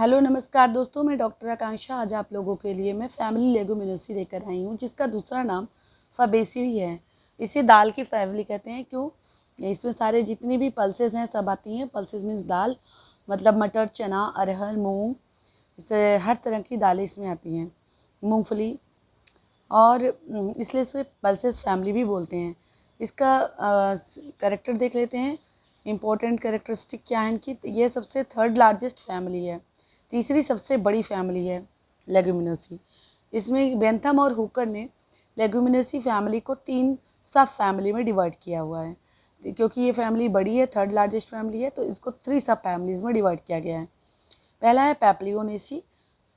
Hello नमस्कार दोस्तों, मैं डॉक्टर आकांक्षा। आज आप लोगों के लिए मैं फैमिली लेगुमिनोसी लेकर आई हूँ, जिसका दूसरा नाम फबेसी भी है। इसे दाल की फैमिली कहते हैं। क्यों? इसमें सारे जितनी भी पल्सेस हैं सब आती हैं। पल्सेस मीन्स दाल, मतलब मटर, चना, अरहर, मूंग, इससे हर तरह की दालें इसमें आती हैं, मूंगफली। और इसलिए इसे पल्सेस फैमिली भी बोलते हैं। इसका कैरेक्टर देख लेते हैं। इम्पोर्टेंट कैरेक्टरिस्टिक क्या है इनकी? ये सबसे थर्ड लार्जेस्ट फैमिली है, तीसरी सबसे बड़ी फैमिली है लेगुमिनोसी। इसमें बेंथम और हुकर ने लेगुमिनोसी फैमिली को 3 सब फैमिली में डिवाइड किया हुआ है। क्योंकि ये फैमिली बड़ी है, थर्ड लार्जेस्ट फैमिली है, तो इसको 3 सब फैमिलीज़ में डिवाइड किया गया है। पहला है पैप्लियोनेसी,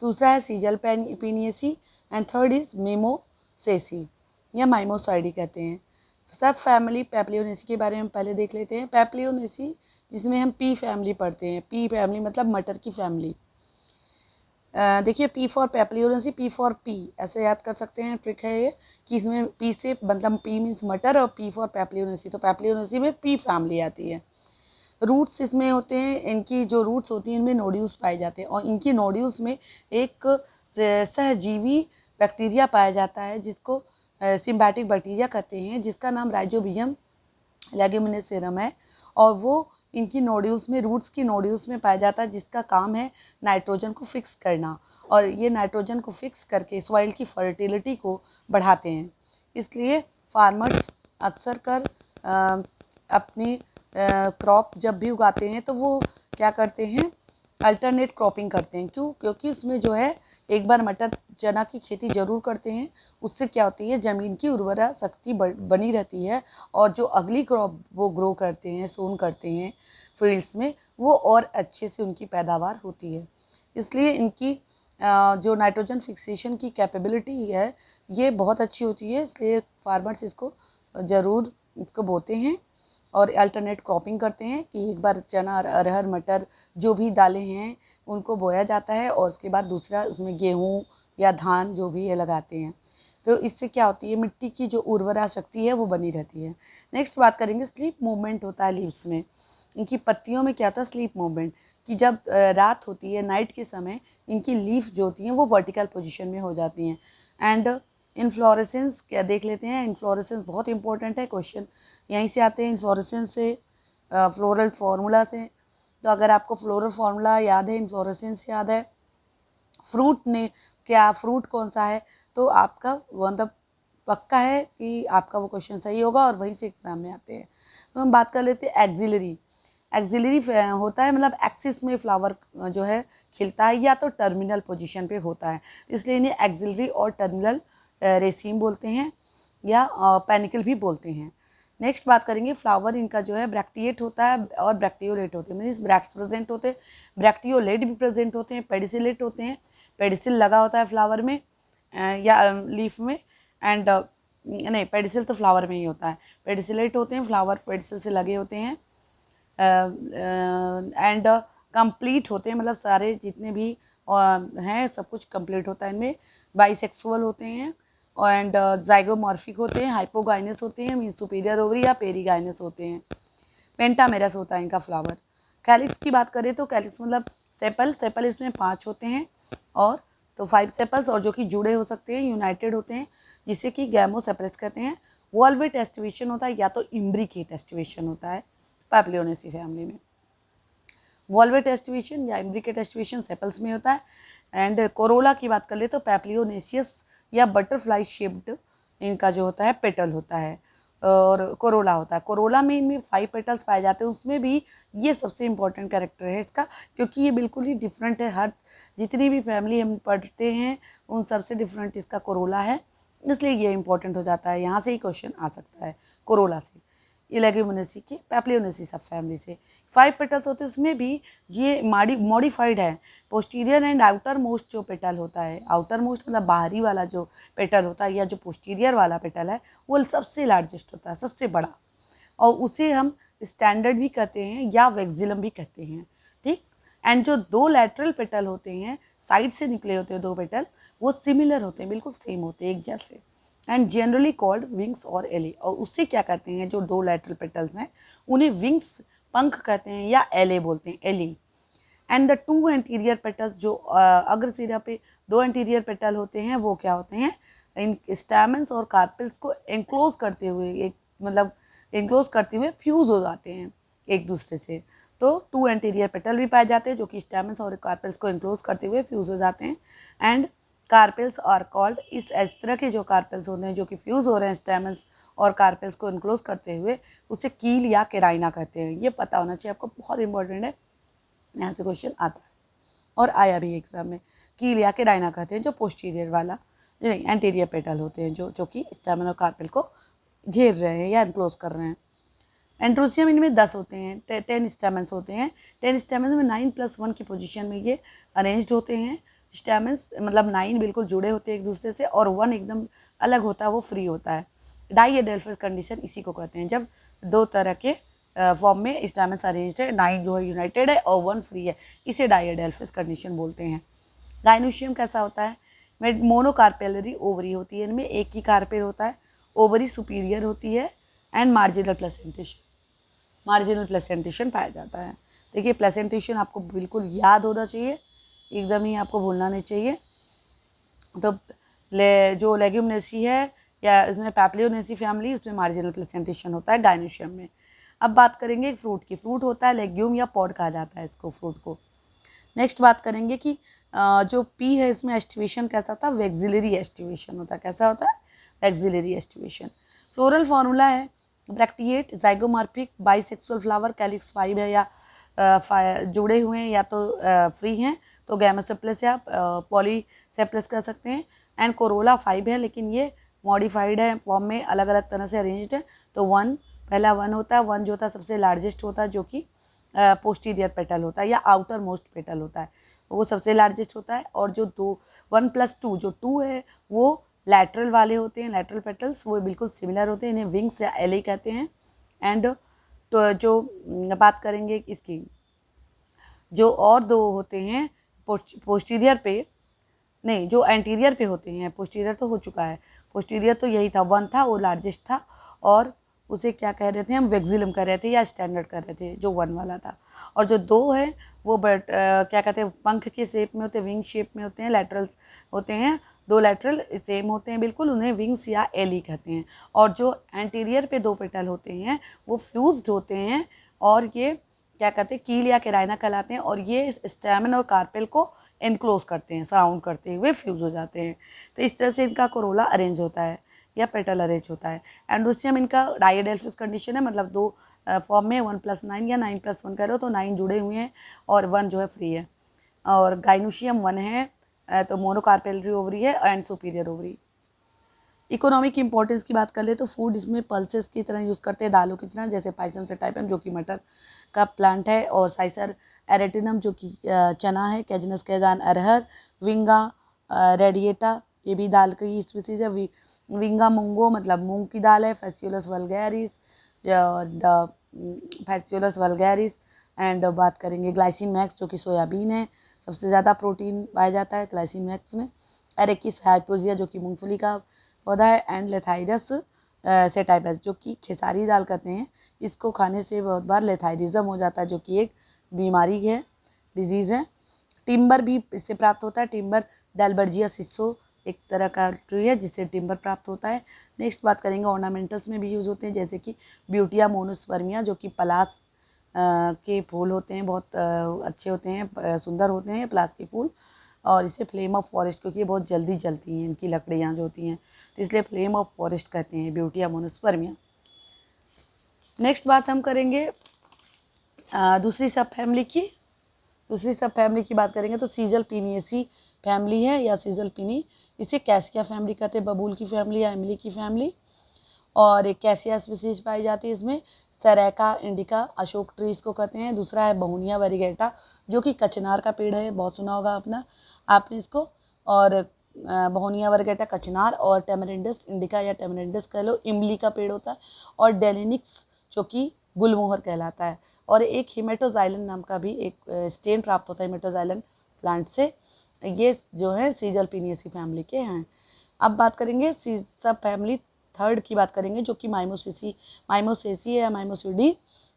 दूसरा है सीजल पिनियसी एंड थर्ड इज मीमोसेसी या माइमोसाइडी कहते हैं। सब फैमिली पैप्लियोनेसी के बारे में पहले देख लेते हैं। पैप्लियोनेसी, जिसमें हम पी फैमिली पढ़ते हैं। पी फैमिली मतलब मटर की फैमिली। देखिए, P for Papilionaceae, P for P, ऐसे याद कर सकते हैं। ट्रिक है ये कि इसमें पी से मतलब पी मीन्स मटर और पी फॉर पैप्लियोनेसी, तो पैप्लियोनेसी में पी फैमिली आती है। रूट्स इसमें होते हैं, इनकी जो रूट्स होती हैं इनमें नोड्यूल्स पाए जाते हैं, और इनकी नोड्यूल्स में एक सहजीवी बैक्टीरिया पाया जाता है जिसको सिम्बायोटिक बैक्टीरिया कहते हैं, जिसका नाम राइजोबियम लेगुमिनोसेरम है। और वो इनकी नोड्यूल्स में, रूट्स की नोड्यूल्स में पाया जाता है, जिसका काम है नाइट्रोजन को फिक्स करना, और ये नाइट्रोजन को फिक्स करके सॉइल की फर्टिलिटी को बढ़ाते हैं। इसलिए फार्मर्स अक्सर कर अपनी क्रॉप जब भी उगाते हैं तो वो क्या करते हैं, अल्टरनेट क्रॉपिंग करते हैं। क्यों? क्योंकि उसमें जो है एक बार मटर चना की खेती ज़रूर करते हैं। उससे क्या होती है, ज़मीन की उर्वरा शक्ति बनी रहती है, और जो अगली क्रॉप वो ग्रो करते हैं, सोन करते हैं फील्ड्स में, वो और अच्छे से उनकी पैदावार होती है। इसलिए इनकी जो नाइट्रोजन फिक्सेशन की कैपेबिलिटी है ये बहुत अच्छी होती है। इसलिए फार्मर्स इसको ज़रूर इसको बोते हैं और अल्टरनेट क्रॉपिंग करते हैं कि एक बार चना, अरहर, मटर जो भी दालें हैं उनको बोया जाता है, और उसके बाद दूसरा उसमें गेहूँ या धान जो भी है लगाते हैं। तो इससे क्या होती है, मिट्टी की जो उर्वरा शक्ति है वो बनी रहती है। नेक्स्ट बात करेंगे, स्लीप मूवमेंट होता है लीव्स में। इनकी पत्तियों में क्या होता है, स्लीप मूवमेंट, कि जब रात होती है, नाइट के समय इनकी लीफ जो होती हैं वो वर्टिकल पोजीशन में हो जाती हैं। एंड इन्फ्लोरेसेंस क्या देख लेते हैं। इन्फ्लोरेसेंस बहुत इंपॉर्टेंट है, क्वेश्चन यहीं से आते हैं, इन्फ्लोरेसेंस से, फ्लोरल फार्मूला से। तो अगर आपको फ्लोरल फार्मूला याद है, इन्फ्लोरेसेंस याद है, फ्रूट ने क्या, फ्रूट कौन सा है, तो आपका मतलब पक्का है कि आपका वो क्वेश्चन सही होगा, और वहीं से एग्जाम में आते हैं। तो हम बात कर लेते हैं एक्सिलरी। एक्सिलरी होता है मतलब एक्सिस में फ्लावर जो है खिलता है, या तो टर्मिनल पोजीशन पे होता है, इसलिए इन्हें एक्सिलरी और टर्मिनल रेसीम बोलते हैं, या पेनिकल भी बोलते हैं। नेक्स्ट बात करेंगे, फ्लावर इनका जो है ब्रैक्टिएट होता है और ब्रैक्टियोलेट होते हैं। मीन्स ब्रैक्ट्स प्रेजेंट होते हैं, ब्रैक्टियोलेट भी प्रेजेंट होते हैं, पेडिसिलेट होते हैं। पेडिसिल लगा होता है फ्लावर में या लीफ में, एंड नहीं, पेडिसिल तो फ्लावर में ही होता है। पेडिसिलेट होते हैं, फ्लावर पेडिसिल से लगे होते हैं। एंड कंप्लीट होते हैं, मतलब सारे जितने भी हैं सब कुछ कंप्लीट होता है इनमें। बाइसेक्सुअल होते हैं, एंड जाइगोमॉर्फिक होते हैं, हाइपोगाइनस होते हैं, मीन्स सुपीरियर ओवरी या पेरीगाइनस होते हैं। पेंटामेरस होता है इनका फ्लावर। कैलिक्स की बात करें तो कैलिक्स मतलब सेपल, सेपल इसमें 5 होते हैं, और तो 5 सेपल्स, और जो कि जुड़े हो सकते हैं, यूनाइटेड होते हैं, जिसे कि गैमोसेपल्स कहते हैं। वॉल्वेट एस्टिवेशन होता है, या तो इम्ब्रिकेट एस्टिवेशन होता है पैप्लियोनेसी फैमिली में। वॉल्वेट एस्टिवेशन या इम्ब्रिकेट एस्टिवेशन सेपल्स में होता है। एंड कोरोला की बात कर ले तो पैप्लियोनेसियस या बटरफ्लाई शेप्ड इनका जो होता है पेटल होता है, और कोरोला होता है। कोरोला में इनमें 5 पेटल्स पाए जाते हैं, उसमें भी ये सबसे इंपॉर्टेंट कैरेक्टर है इसका, क्योंकि ये बिल्कुल ही डिफरेंट है। हर जितनी भी फैमिली हम पढ़ते हैं उन सबसे डिफरेंट इसका कोरोला है, इसलिए ये इंपॉर्टेंट हो जाता है। यहाँ से ही क्वेश्चन आ सकता है कोरोला से। लेगुमिनोसी के पैप्लियोनेसी सब फैमिली से 5 पेटल्स होते हैं, उसमें भी ये मॉडिफाइड है। पोस्टीरियर एंड आउटर मोस्ट जो पेटल होता है, आउटर मोस्ट मतलब बाहरी वाला जो पेटल होता है, या जो पोस्टीरियर वाला पेटल है, वो सबसे लार्जेस्ट होता है, सबसे बड़ा, और उसे हम स्टैंडर्ड भी कहते हैं या वेक्सिलम भी कहते हैं। ठीक। एंड जो 2 लैटरल पेटल होते हैं, साइड से निकले होते हैं 2 पेटल, वो सिमिलर होते हैं, बिल्कुल सेम होते हैं, एक जैसे, एंड जनरली कॉल्ड विंग्स और एले। और उससे क्या कहते हैं, जो 2 लैटरल पेटल्स हैं उन्हें विंग्स, पंख कहते हैं, या एले बोलते हैं, alae. And the two anterior petals, जो अग्रसिरा पे दो एंटीरियर पेटल होते हैं वो क्या होते हैं, इन स्टैमेंस और कार्पेल्स को एंक्लोज करते हुए, एक मतलब एंक्लोज करते हुए फ्यूज हो जाते हैं एक दूसरे से। तो टू एंटीरियर पेटल भी पाए जाते हैं जो कि स्टैमेंस और कार्पेल्स को एंक्लोज करते हुए फ्यूज हो जाते हैं। एंड कार्पेल्स आर कॉल्ड, इस तरह के जो कार्पेल्स होते हैं जो कि फ्यूज हो रहे हैं स्टैमेंस और कार्पेल्स को एंक्लोज करते हुए, उसे कील या केराइना कहते हैं। ये पता होना चाहिए आपको, बहुत इंपॉर्टेंट है, यहाँ से क्वेश्चन आता है और आया भी एग्जाम में। कील या केराइना कहते हैं जो पोस्टीरियर वाला, नहीं एंटीरियर पेटल होते हैं जो कि स्टैमेन और कार्पेल को घेर रहे हैं या एनक्लोज कर रहे हैं। एंड्रोसियम इनमें 10 होते हैं, 10 स्टैमेंस होते हैं। 10 स्टैमेंस में 9+1 की पोजीशन में ये अरेंज्ड होते हैं। स्टैमेंस मतलब 9 बिल्कुल जुड़े होते हैं एक दूसरे से, और 1 एकदम अलग होता है, वो फ्री होता है। डाइएडेल्फिस कंडीशन इसी को कहते हैं, जब दो तरह के फॉर्म में स्टैमेंस अरेंज्ड है, 9 जो है यूनाइटेड है और 1 फ्री है, इसे डाइएडेल्फिस कंडीशन बोलते हैं। गाइनोशियम कैसा होता है, मोनोकार्पेलरी ओवरी होती है, इनमें एक ही कार्पेल होता है, ओवरी सुपीरियर होती है एंड मार्जिनल प्लेसेंटेशन पाया जाता है। देखिए प्लेसेंटेशन आपको बिल्कुल याद होना चाहिए, एकदम ही आपको भूलना नहीं चाहिए। तो जो लेग्यूमिनेसी है या इसमें पैप्लियोनेसी फैमिली, उसमें मार्जिनल प्लेसेंटेशन होता है गाइनोशियम में। अब बात करेंगे फ्रूट की। फ्रूट होता है लेग्यूम या पॉड कहा जाता है इसको, फ्रूट को। नेक्स्ट बात करेंगे कि जो पी है इसमें एस्टिवेशन कैसा होता है, वैक्सिलरी एस्टिवेशन होता है। कैसा होता है, वैक्सिलरी एस्टिवेशन। फ्लोरल फॉर्मूला है bracteate, zygomorphic, bisexual flower, calyx 5 है या जुड़े हुए हैं या तो फ्री हैं तो गैमेसेप्लस या पॉलीसेप्लस कह सकते हैं। एंड कोरोला 5 है लेकिन ये मॉडिफाइड है फॉर्म में, अलग अलग तरह से अरेंज्ड है। तो 1 पहला 1 होता है, 1 जो होता है सबसे लार्जेस्ट होता है जो कि पोस्टीरियर पेटल होता है या आउटर मोस्ट पेटल होता है, वो सबसे लार्जेस्ट होता है। और जो 1+2 जो 2 है वो लैटरल वाले होते हैं, लैटरल पेटल्स वो बिल्कुल सिमिलर होते हैं, इन्हें विंग्स या एले कहते हैं। एंड तो जो बात करेंगे इसकी, जो और 2 होते हैं पोस्टीरियर पे, नहीं जो एंटीरियर पे होते हैं, पोस्टीरियर तो हो चुका है, पोस्टीरियर तो यही था 1 था, वो लार्जेस्ट था, और उसे क्या कह रहे थे हम, वैक्सिलम कर रहे थे या स्टैंडर्ड कर रहे थे जो 1 वाला था। और जो 2 है वो क्या कहते हैं, पंख के शेप में होते हैं, विंग शेप में होते हैं, लैटरल्स होते हैं, 2 लैटरल सेम होते हैं बिल्कुल, उन्हें विंग्स या एली कहते हैं। और जो एंटीरियर पे 2 पेटल होते हैं वो फ्यूज्ड होते हैं और ये क्या कहते हैं, कील या केराइना कहलाते हैं, और ये स्टैमेन और कार्पेल को एनक्लोज करते हैं, सराउंड करते हुए फ्यूज हो जाते हैं। तो इस तरह से इनका कोरोला अरेंज होता है या पेटल अरेंज होता है। एंड्रोसियम इनका डाइएडेल्फिस कंडीशन है, मतलब 2 फॉर्म में 1+9 या 9+1 कह लो तो 9 जुड़े हुए हैं और 1 जो है फ्री है। और गाइनोशियम 1 है, तो मोनोकार्पेलरी ओवरी है and superior ovary. Economic importance की बात कर ले तो फूड इसमें पल्सेस की तरह यूज़ करते हैं, दालों की तरह, जैसे पाइसम से टाइपम जो कि मटर का प्लांट है, और साइसर एरेटिनम जो कि चना है, कैजनस कैजान अरहर, विंगा रेडिएटा ये भी दाल की स्पीसीज है, विंगा मुंगो मतलब मूंग की दाल है, फैसियोलस वल्गैरिस एंड बात करेंगे ग्लाइसिन मैक्स जो कि सोयाबीन है, सबसे ज़्यादा प्रोटीन पाया जाता है ग्लाइसिन मैक्स में। एरेकिस हाइपोजिया जो कि मूंगफली का पौधा है, एंड लेथाइरस सेटाइपस जो कि खेसारी दाल कहते हैं, इसको खाने से बहुत बार लेथाइरिज्म हो जाता है जो कि एक बीमारी है, डिजीज़ है। टिम्बर भी इससे प्राप्त होता है, टिम्बर डेल्बर्जिया सिस्सो एक तरह का ट्री है जिससे टिम्बर प्राप्त होता है। नेक्स्ट बात करेंगे ऑर्नामेंटल्स में भी यूज़ होते हैं, जैसे कि ब्यूटिया मोनोस्पर्मिया जो कि पलास के फूल होते हैं, बहुत अच्छे होते हैं, सुंदर होते हैं पलास के फूल, और इसे फ्लेम ऑफ फॉरेस्ट क्योंकि बहुत जल्दी जलती हैं इनकी लकड़ियाँ जो होती हैं, तो इसलिए फ्लेम ऑफ फॉरेस्ट कहते हैं ब्यूटिया मोनोस्पर्मिया। नेक्स्ट बात हम करेंगे दूसरी सब फैमिली की बात करेंगे तो सीजल पिनियेसी फैमिली है या सीजल पिनी, इसे कैसिया फैमिली कहते हैं, बबूल की फैमिली या एमिली की फैमिली। और एक कैसिया स्पीसीज पाई जाती है इसमें, सरेका इंडिका अशोक ट्री इसको कहते हैं। दूसरा है बहुनिया वेरिगेटा जो कि कचनार का पेड़ है, बहुत सुना होगा आपने इसको। और बहुनिया वेरिगेटा कचनार, और टेमरिंडस इंडिका या टेमरिंडस कह लो इमली का पेड़ होता है, और डेलिनिक्स जो कि गुलमोहर कहलाता है। और एक हिमेटोजाइलन नाम का भी एक स्टेन प्राप्त होता है हिमेटोजाइलन प्लांट से, ये जो है सीजल पिनियेसी फैमिली के हैं। अब बात करेंगे सब फैमिली थर्ड की बात करेंगे जो कि माइमोसेसी है या माइमोसिडी,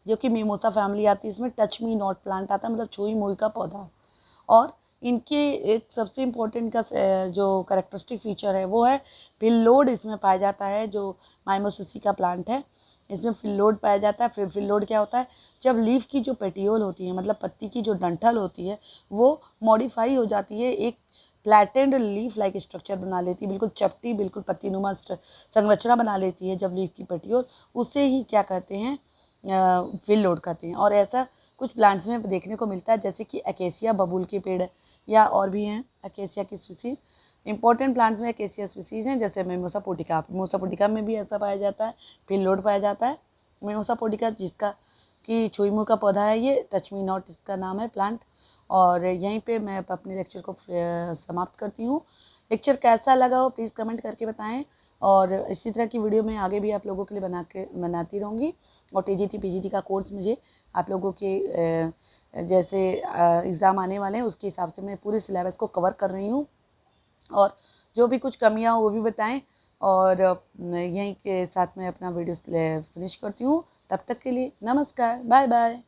जो कि मिमोसा फैमिली आती है। इसमें टच मी नॉट प्लांट आता है, मतलब छुई मुई का पौधा। और इनके एक सबसे इम्पोर्टेंट का जो करेक्टरिस्टिक फीचर है वो है फिल्लोड इसमें पाया जाता है, जो माइमोसिसी का प्लांट है इसमें फिल्लोड पाया जाता है। फिर फिल्लोड क्या होता है, जब लीफ की जो पेटियोल होती है, मतलब पत्ती की जो डंठल होती है, वो मॉडिफाई हो जाती है, एक फ्लैटेंड लीफ लाइक स्ट्रक्चर बना लेती है, बिल्कुल चपटी, बिल्कुल पत्तीनुमा संरचना बना लेती है जब लीफ की पेटियोल, उसे ही क्या कहते हैं, फिल लोड कहते हैं। और ऐसा कुछ प्लांट्स में देखने को मिलता है, जैसे कि अकेसिया बबूल के पेड़ या और भी हैं अकेसिया की स्पीसीज। इंपॉर्टेंट प्लांट्स में अकेसिया स्पीसीज हैं, जैसे मिमोसा पोटिका। मिमोसा पोटिका में भी ऐसा पाया जाता है, फिल लोड पाया जाता है। मिमोसा पोटिका जिसका कि छुईमू का पौधा है, ये टच मी नॉट इसका नाम है प्लांट। और यहीं पे मैं अपने लेक्चर को समाप्त करती हूँ। लेक्चर कैसा लगा हो प्लीज़ कमेंट करके बताएं, और इसी तरह की वीडियो मैं आगे भी आप लोगों के लिए बनाती रहूँगी। और टीजीटी पीजीटी का कोर्स मुझे आप लोगों के जैसे एग्ज़ाम आने वाले हैं उसके हिसाब से मैं पूरे सिलेबस को कवर कर रही हूँ, और जो भी कुछ कमियाँ हो वो भी बताएं। और यहीं के साथ मैं अपना वीडियो फिनिश करती हूँ। तब तक के लिए नमस्कार, बाय बाय।